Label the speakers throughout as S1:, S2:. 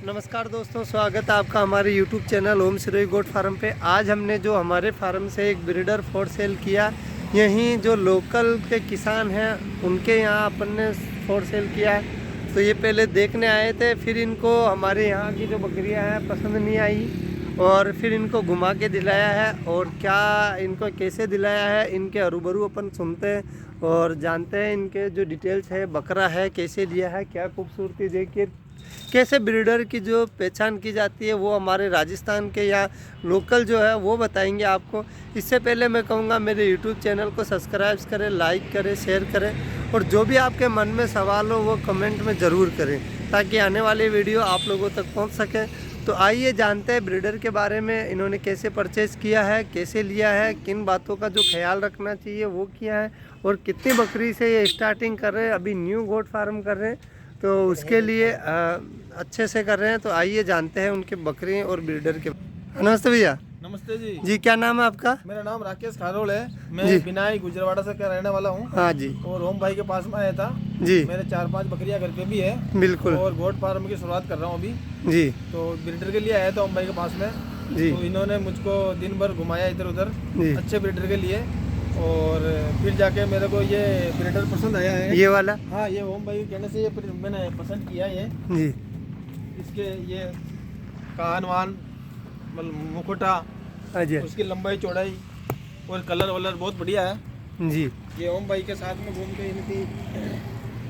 S1: नमस्कार दोस्तों, स्वागत है आपका हमारे YouTube चैनल ओम सिरोही गोट फार्म पे। आज हमने जो हमारे फार्म से एक ब्रीडर फॉर सेल किया, यहीं जो लोकल के किसान हैं उनके यहाँ अपन ने फॉर सेल किया है। तो ये पहले देखने आए थे, फिर इनको हमारे यहाँ की जो बकरियाँ हैं पसंद नहीं आई और फिर इनको घुमा के दिलाया है। और क्या इनको कैसे दिलाया है, इनके अरूबरू अपन सुनते हैं और जानते हैं इनके जो डिटेल्स है, बकरा है कैसे लिया है, क्या खूबसूरती देखिए, कैसे ब्रीडर की जो पहचान की जाती है वो हमारे राजस्थान के या लोकल जो है वो बताएंगे आपको। इससे पहले मैं कहूँगा मेरे YouTube चैनल को सब्सक्राइब करें, लाइक करें, शेयर करें और जो भी आपके मन में सवाल हो वो कमेंट में ज़रूर करें ताकि आने वाली वीडियो आप लोगों तक पहुँच सके। तो आइए जानते हैं ब्रीडर के बारे में, इन्होंने कैसे परचेज़ किया है, कैसे लिया है, किन बातों का जो ख्याल रखना चाहिए वो किया है और कितनी बकरी से ये स्टार्टिंग कर रहे हैं। अभी न्यू गोट फार्म कर रहे हैं तो उसके लिए अच्छे से कर रहे हैं। तो आइए जानते हैं उनके बकरी और ब्रीडर के। नमस्ते भैया।
S2: नमस्ते जी।
S1: जी क्या नाम है आपका?
S2: मेरा नाम राकेश खारोल है। मैं बिनाई गुजरवाड़ा से रहने वाला हूँ।
S1: हाँ जी।
S2: और ओम भाई के पास में आया था जी। मेरे 4-5 बकरियां घर पे भी है।
S1: बिल्कुल।
S2: और गोट फार्म की शुरुआत कर रहा हूँ अभी
S1: जी।
S2: तो ब्रीडर के लिए आया था ओम भाई के पास में जी। तो इन्होंने मुझको दिन भर घुमाया इधर उधर अच्छे ब्रीडर के लिए और फिर जाके मेरे को ये ब्रीडर पसंद आया है, ये वाला। हाँ, ये ओम भाई के कहने से ये मैंने पसंद किया ये जी। इसके ये कान वान मुकुटा, उसकी लंबाई चौड़ाई और कलर वलर बहुत बढ़िया है जी। ये ओम भाई के साथ में घूम के इनकी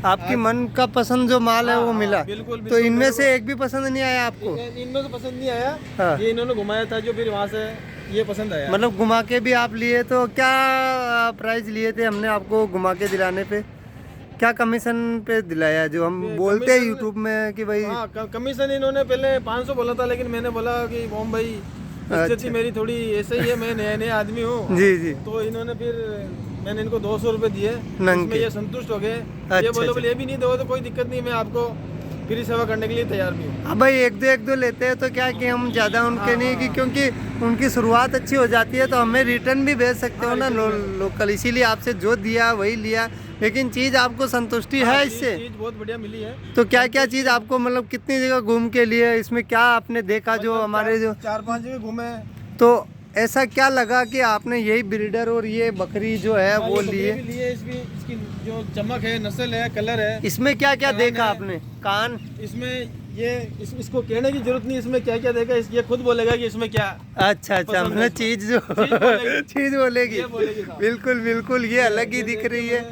S1: आपकी मन का पसंद जो माल है वो मिला।
S2: बिल्कुल।
S1: तो इनमें से एक भी पसंद नहीं आया आपको?
S2: इनमें से पसंद नहीं आया। हाँ। ये इन्होंने घुमाया था जो, फिर वहाँ से ये पसंद आया।
S1: मतलब घुमा के भी आप लिए, तो क्या प्राइस लिए थे हमने आपको घुमा के दिलाने पे? क्या कमीशन पे दिलाया जो हम बोलते हैं यूट्यूब में कि भाई?
S2: हाँ, कमीशन इन्होंने पहले 500 बोला था, लेकिन मैंने बोला कि ओम भाई स्थिति मेरी थोड़ी ऐसे ही है, मैं नया आदमी हूँ जी जी। तो इन्होंने फिर मैंने इनको 200 रुपये दिए, इसमें ये संतुष्ट हो गए। ये बोले ये भी नहीं दो तो कोई दिक्कत नहीं, मैं आपको फ्री सेवा करने के लिए तैयार भी हूँ।
S1: हाँ भाई, एक दो लेते हैं तो क्या कि हम ज़्यादा उनके नहीं कि क्योंकि उनकी शुरुआत अच्छी हो जाती है तो हमें रिटर्न भी भेज सकते हो ना लोकल, इसीलिए आपसे जो दिया वही लिया। लेकिन चीज़ आपको संतुष्टि है इससे?
S2: चीज़ बहुत बढ़िया मिली है।
S1: तो क्या क्या चीज़ आपको, मतलब कितनी जगह घूम के लिए, इसमें क्या आपने देखा जो हमारे जो
S2: 4-5 जगह घूमे
S1: तो ऐसा क्या लगा कि आपने यही ब्रीडर और ये बकरी जो है वो लिए?
S2: इसकी जो चमक है, नस्ल है, कलर है।
S1: इसमें क्या क्या देखा आपने? कान,
S2: इसमें ये इसको कहने की जरूरत नहीं, इसमें क्या क्या देखा ये खुद बोलेगा कि इसमें क्या।
S1: अच्छा, मतलब चीज जो चीज बोलेगी। बिल्कुल बिल्कुल, ये अलग ही दिख रही है।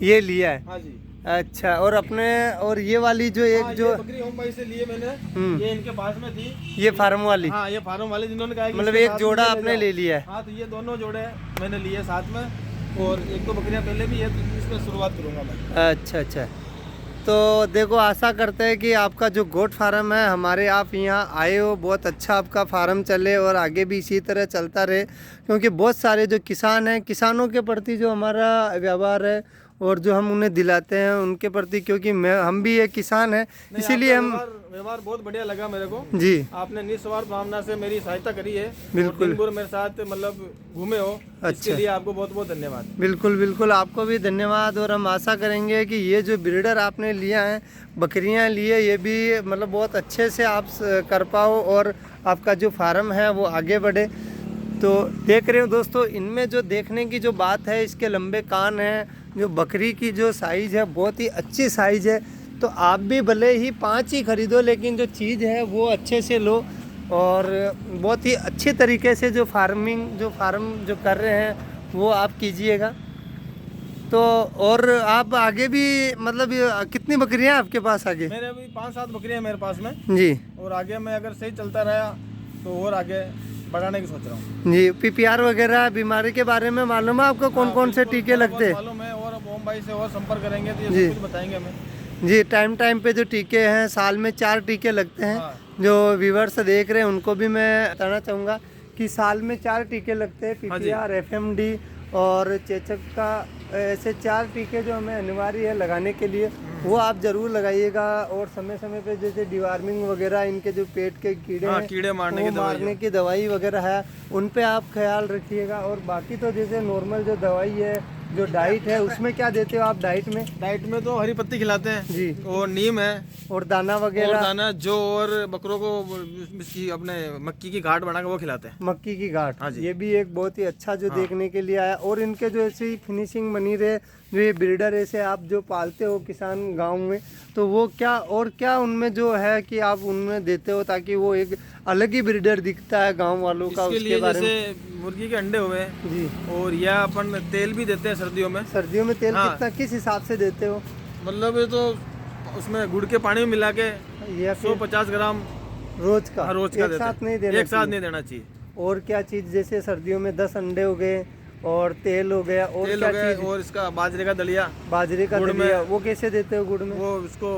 S1: ये लिया है।
S2: हाँ जी।
S1: अच्छा, और अपने और ये वाली जो एक जो
S2: बकरी ओम भाई से लिए मैंने, ये इनके पास में थी,
S1: ये फार्म वाली।
S2: हाँ, ये फार्म वाले जिन्होंने कहा
S1: मतलब एक जोड़ा आपने ले लिया है?
S2: हाँ, तो ये दोनों जोड़े मैंने लिए साथ में और एक दो बकरियां पहले भी है, तो इसमें शुरुआत करूंगा मैं।
S1: अच्छा। तो देखो, आशा करते हैं कि आपका जो गोट फार्म है, हमारे आप यहाँ आए हो, बहुत अच्छा आपका फार्म चले और आगे भी इसी तरह चलता रहे, क्योंकि बहुत सारे जो किसान हैं, किसानों के प्रति जो हमारा व्यवहार है और जो हम उन्हें दिलाते हैं उनके प्रति, क्योंकि हम भी एक किसान हैं, इसीलिए हम
S2: व्यवहार बहुत बढ़िया लगा मेरे को
S1: जी।
S2: आपने निस्वार्थ भावना से मेरी सहायता करी है।
S1: बिल्कुल।
S2: मेरे साथ मतलब घूमे हो, इसके लिए आपको बहुत बहुत धन्यवाद।
S1: बिल्कुल, आपको भी धन्यवाद। और हम आशा करेंगे कि ये जो ब्रीडर आपने लिया है, बकरियां लिए, ये भी मतलब बहुत अच्छे से आप कर पाओ और आपका जो फार्म है वो आगे बढ़े। तो देख रहे हो दोस्तों, इनमें जो देखने की जो बात है, इसके लंबे कान हैं, जो बकरी की जो साइज़ है बहुत ही अच्छी साइज़ है। तो आप भी भले ही 5 ही खरीदो, लेकिन जो चीज़ है वो अच्छे से लो और बहुत ही अच्छे तरीके से जो फार्म जो कर रहे हैं वो आप कीजिएगा। तो और आप आगे भी मतलब कितनी बकरियां हैं आपके पास आगे?
S2: मेरे अभी 5-7 बकरियां हैं मेरे पास में जी। और आगे मैं अगर सही चलता रहा तो और आगे बढ़ाने की सोच रहा हूँ जी। PPR वगैरह बीमारी के बारे में मालूम है आपको? कौन से टीके लगते हैं? मालूम है, और ओम भाई से और संपर्क करेंगे तो ये कुछ बताएंगे हमें
S1: जी। टाइम पे जो टीके हैं, साल में 4 टीके लगते हैं। हाँ। जो व्यूवर्स देख रहे हैं उनको भी मैं बताना चाहूँगा कि साल में 4 टीके लगते हैं, PPR, FMD और चेचक का। ऐसे 4 टीके जो हमें अनिवार्य है लगाने के लिए, वो आप ज़रूर लगाइएगा। और समय पे जैसे डिवार्मिंग वगैरह, इनके जो पेट के कीड़े हैं,
S2: कीड़े मारने
S1: की दवाई वगैरह है, उन पे आप ख्याल रखिएगा। और बाकी तो जैसे नॉर्मल जो दवाई है जो डाइट है उसमें क्या देते हो आप डाइट में?
S2: डाइट में तो हरी पत्ती खिलाते हैं
S1: जी,
S2: और नीम है
S1: और दाना
S2: और
S1: वगैरह।
S2: दाना जो, और बकरों को इसकी अपने मक्की की घाट बना के वो खिलाते हैं।
S1: मक्की की घाट,
S2: हाँ जी।
S1: ये भी एक बहुत ही अच्छा जो देखने के लिए आया। और इनके जो ऐसी फिनिशिंग बनी रहे, जो ये ब्रीडर ऐसे आप जो पालते हो किसान गांव में, तो वो क्या और क्या उनमें जो है कि आप उनमें देते हो ताकि वो एक अलग ही ब्रीडर दिखता है गांव वालों का?
S2: इसके
S1: उसके
S2: लिए
S1: बारे में
S2: जैसे मुर्गी के अंडे हुए
S1: जी,
S2: और या अपन तेल भी देते हैं सर्दियों में।
S1: सर्दियों में तेल
S2: हाँ।
S1: कितना किस हिसाब से देते हो?
S2: मतलब ये तो उसमें गुड़ के पानी में मिला के
S1: या फिर
S2: 150 ग्राम
S1: रोज का?
S2: हाँ, रोज का
S1: एक
S2: देते
S1: साथ
S2: हैं।
S1: नहीं देना
S2: एक साथ
S1: चाहिए।
S2: नहीं देना चाहिए।
S1: और क्या चीज, जैसे सर्दियों में 10 अंडे हो गए और तेल हो गया, और
S2: तेल
S1: क्या
S2: हो गया
S1: चीज?
S2: और इसका बाजरे का दलिया,
S1: बाजरे का
S2: गुड़ में।
S1: दलिया, वो कैसे देते हो गुड़ में?
S2: वो इसको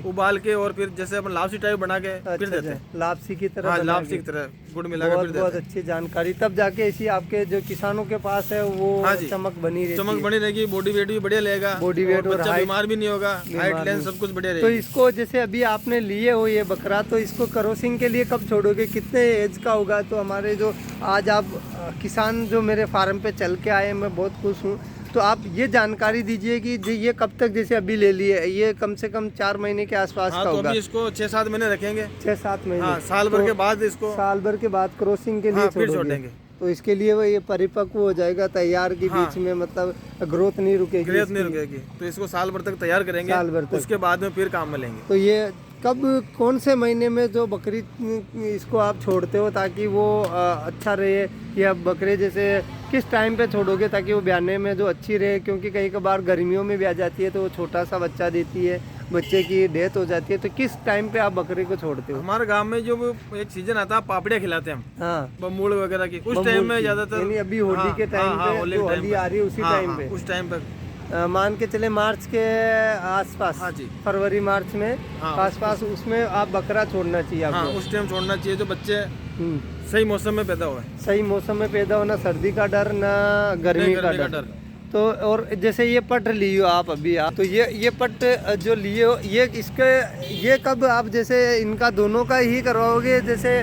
S1: उबाल के
S2: और फिर जैसे अपन लापसी टाइप बना के फिर देते हैं।
S1: लापसी की तरह
S2: हाँ,
S1: बना
S2: लापसी
S1: के।
S2: की तरह गुड़ मिला के
S1: बहुत
S2: फिर
S1: बहुत
S2: देते हैं।
S1: अच्छी जानकारी, तब जाके इसी आपके जो किसानों के पास है वो
S2: हाँ जी।
S1: चमक बनी रहती
S2: चमक
S1: है।
S2: बनी रहेगी, बॉडी वेट भी बढ़िया लेगा,
S1: बॉडी वेट और
S2: बच्चा
S1: हाइट
S2: बीमार भी नहीं होगा, हाइट
S1: बीमार
S2: लेंथ
S1: नहीं।
S2: सब कुछ बढ़िया
S1: तो
S2: रहेगी।
S1: इसको जैसे अभी आपने लिए हो ये बकरा, तो इसको क्रॉसिंग के लिए कब छोड़ोगे? कितने एज का होगा? तो हमारे जो आज आप किसान जो मेरे फार्म पे चल के आए, मैं बहुत खुश हूँ। तो आप ये जानकारी दीजिए कि ये कब तक, जैसे अभी ले लिए, ये कम से कम 4 महीने के आसपास
S2: हाँ,
S1: का
S2: तो
S1: होगा?
S2: अभी इसको 6-7 महीने रखेंगे।
S1: 6-7 महीने?
S2: हाँ, साल भर
S1: तो
S2: के बाद इसको
S1: साल भर के बाद क्रॉसिंग के लिए
S2: हाँ, फिर
S1: छोड़ोगे?
S2: छोड़ेंगे।
S1: तो इसके लिए वो ये परिपक्व हो जाएगा तैयार के
S2: हाँ।
S1: बीच में, मतलब ग्रोथ नहीं रुकेगी?
S2: ग्रेथ नहीं
S1: इसकी?
S2: रुकेगी, तो इसको साल भर तक तैयार करेंगे,
S1: साल भर तक।
S2: उसके बाद में फिर काम में लेंगे।
S1: तो ये कब, कौन से महीने में जो बकरी इसको आप छोड़ते हो ताकि वो अच्छा रहे? या बकरे जैसे किस टाइम पे छोड़ोगे ताकि वो ब्याने में जो अच्छी रहे? क्योंकि कई कबार गर्मियों में भी आ जाती है तो वो छोटा सा बच्चा देती है, बच्चे की डेथ हो जाती है। तो किस टाइम पे आप बकरे को छोड़ते हो?
S2: हमारे गांव में जो वो एक सीजन आता है, पापड़ियाँ खिलाते हैं हम,
S1: हाँ,
S2: बमूल वगैरह की, उस
S1: बमूल
S2: टाइम में
S1: की।
S2: ज्यादातर।
S1: यानी अभी होली के टाइम पे,
S2: होली
S1: जो
S2: के टाइम
S1: होली
S2: पे।
S1: आ रही है उसी
S2: हाँ,
S1: टाइम
S2: हाँ,
S1: पे,
S2: उस टाइम पे
S1: मान के चले मार्च के आसपास।
S2: हाँ जी।
S1: फरवरी मार्च में
S2: हाँ,
S1: आसपास, उसमें आप बकरा छोड़ना चाहिए
S2: हाँ,
S1: आपको।
S2: उस टाइम छोड़ना चाहिए जो बच्चे
S1: हम्म,
S2: सही मौसम में पैदा हुए।
S1: सही मौसम में पैदा होना, सर्दी का डर ना गर्मी
S2: नहीं,
S1: का डर। तो और जैसे ये पट लिए हो आप अभी, आप तो ये पट जो लिए हो, ये इसके, ये कब आप जैसे इनका दोनों का ही करवाओगे? जैसे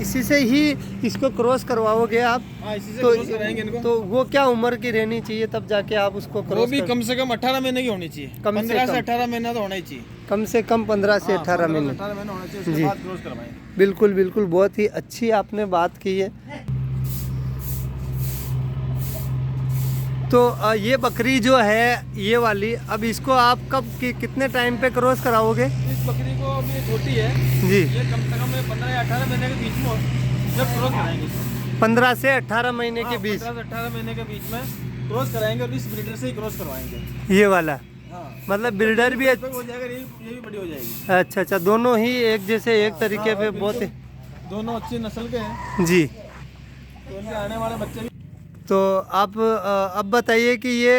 S1: इसी से ही इसको क्रॉस करवाओगे आप?
S2: हाँ, इसी से
S1: तो
S2: क्रॉस कराएंगे इनको।
S1: तो वो क्या उम्र की रहनी चाहिए तब जाके आप उसको
S2: वो
S1: क्रॉस
S2: भी कम से कम 18 महीने की होनी चाहिए।
S1: कम से
S2: 15 से
S1: कम।
S2: 18 महीना तो होना ही चाहिए।
S1: कम से कम 15 से 18 महीने।
S2: 18 महीने होना चाहिए,
S1: जी।
S2: उसके बाद क्रॉस करवाएंगे।
S1: बिल्कुल बिल्कुल, बहुत ही अच्छी आपने बात की है। तो ये बकरी जो है ये वाली, अब इसको आप कब कितने टाइम पे क्रॉस कराओगे?
S2: इस बकरी को अभी ये छोटी है
S1: जी,
S2: ये कम से कम 15 या 18 महीने के बीच में जब क्रॉस कराएंगे इसको।
S1: 15 से 18 महीने के बीच
S2: 15 से 18 महीने के बीच में क्रॉस कराएंगे और इस ब्रीडर से ही क्रॉस करवाएंगे।
S1: ये वाला,
S2: हाँ,
S1: मतलब ब्रीडर भी
S2: हो जाएगा, ये भी बड़ी हो जाएगी।
S1: अच्छा अच्छा, दोनों ही एक जैसे एक तरीके
S2: हाँ,
S1: पे
S2: बिल्कुल।
S1: बहुत ही।
S2: दोनों अच्छी नस्ल के हैं,
S1: जी,
S2: तो उनके आने वाले बच्चे भी।
S1: तो आप अब बताइए कि ये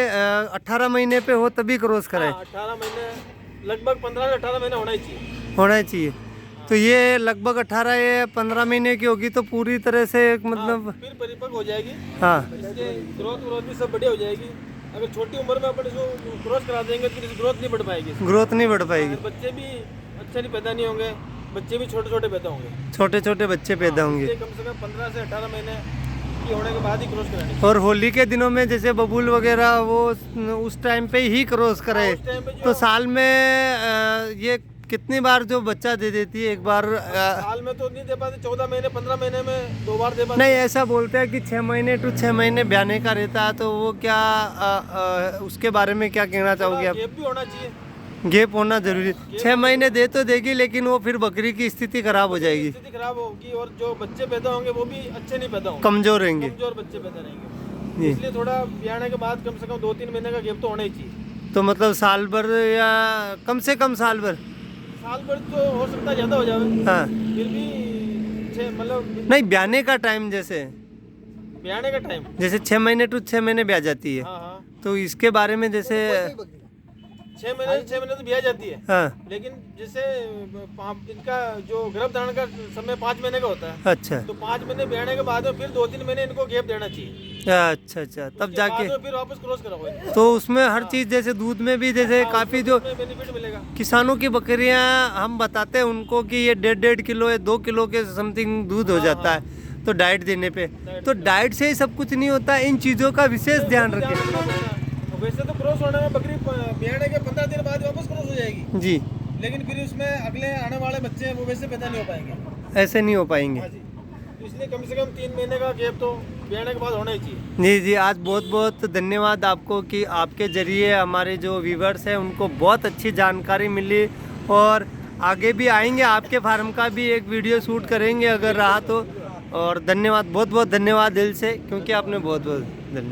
S1: 18 महीने पे हो तभी क्रॉस कराए?
S2: 18 महीने, लगभग 15 से 18 महीने होना ही चाहिए।
S1: होना चाहिए। तो ये लगभग 18 या 15 महीने की होगी तो पूरी तरह से मतलब,
S2: फिर परिपक्व हो जाएगी।
S1: हाँ,
S2: इसके ग्रोथ भी सब बढ़िया हो जाएगी। अगर छोटी उम्र में अपन इसको क्रॉस करा देंगे तो ग्रोथ नहीं बढ़ पाएगी।
S1: ग्रोथ नहीं बढ़ पाएगी,
S2: बच्चे भी अच्छे नहीं पैदा नहीं होंगे, बच्चे भी छोटे छोटे पैदा होंगे।
S1: छोटे छोटे बच्चे पैदा होंगे।
S2: इसलिए कम से कम 15 से 18 महीने की होने के बाद ही क्रॉस करानी।
S1: और होली के दिनों में जैसे बबूल वगैरह वो उस टाइम पे ही क्रॉस करे,
S2: उस टाइम पे जो-
S1: तो साल में ये कितनी बार जो बच्चा दे देती है? एक बार
S2: साल में तो नहीं दे पाते, 14 महीने 15 महीने में 2 बार दे पाते।
S1: नहीं, ऐसा बोलते हैं कि 6 महीने टू 6 महीने ब्याने का रहता है, तो वो क्या उसके बारे में क्या कहना चाहोगे आप?
S2: गैप भी होना चाहिए।
S1: गैप होना जरूरी। 6 महीने दे तो देगी लेकिन वो फिर बकरी की स्थिति खराब हो जाएगी,
S2: स्थिति खराब होगी और जो बच्चे पैदा होंगे वो भी अच्छे नहीं पैदा होंगे,
S1: कमजोर रहेंगे।
S2: कमजोर बच्चे पैदा रहेंगे।
S1: जी।
S2: इसलिए थोड़ा ब्याने के बाद कम से कम 2-3 महीने का गैप तो होना ही चाहिए।
S1: तो मतलब साल भर या कम से कम साल भर?
S2: साल भर तो हो सकता है ज्यादा हो जाए,
S1: हाँ,
S2: फिर भी मतलब
S1: नहीं, ब्याने का टाइम जैसे
S2: ब्याने का टाइम।
S1: 6 महीने टू 6 महीने ब्याह जाती है,
S2: हाँ हाँ,
S1: तो इसके बारे में जैसे
S2: 6 महीने तो ब्याह जाती है।
S1: हाँ,
S2: लेकिन जैसे इनका जो गर्भ धारण का समय 5 महीने का होता है,
S1: अच्छा
S2: तो 5 महीने ब्याने के बाद में फिर 2-3 महीने इनको गैप देना चाहिए।
S1: अच्छा अच्छा, तब
S2: उसके
S1: जाके
S2: बाद में फिर वापस क्रॉस कराओ।
S1: तो उसमें हर चीज़ जैसे दूध में भी जैसे काफ़ी जो
S2: बेनिफिट मिलेगा।
S1: किसानों की बकरियां हम बताते हैं उनको कि ये 1.5 किलो या 2 किलो के समथिंग दूध हो जाता है, तो डाइट देने पे, तो डाइट से ही सब कुछ नहीं होता, इन चीज़ों का विशेष ध्यान रखें।
S2: वैसे तो क्रॉस होने में बकरी ब्याने के 15 दिन बाद वापस क्रॉस हो जाएगी
S1: जी,
S2: लेकिन फिर उसमें अगले आने वाले बच्चे हैं वो वैसे पैदा नहीं हो पाएंगे,
S1: ऐसे नहीं हो पाएंगे।
S2: हाँ जी, तो इसलिए कम से कम 3 महीने का गैप तो ब्याने के बाद होना ही चाहिए।
S1: जी जी, आज बहुत बहुत धन्यवाद आपको कि आपके ज़रिए हमारे जो व्यूवर्स हैं उनको बहुत अच्छी जानकारी मिली, और आगे भी आएंगे, आपके फार्म का भी एक वीडियो शूट करेंगे अगर रहा तो। और धन्यवाद, बहुत बहुत धन्यवाद दिल से, क्योंकि आपने बहुत बहुत धन्यवाद।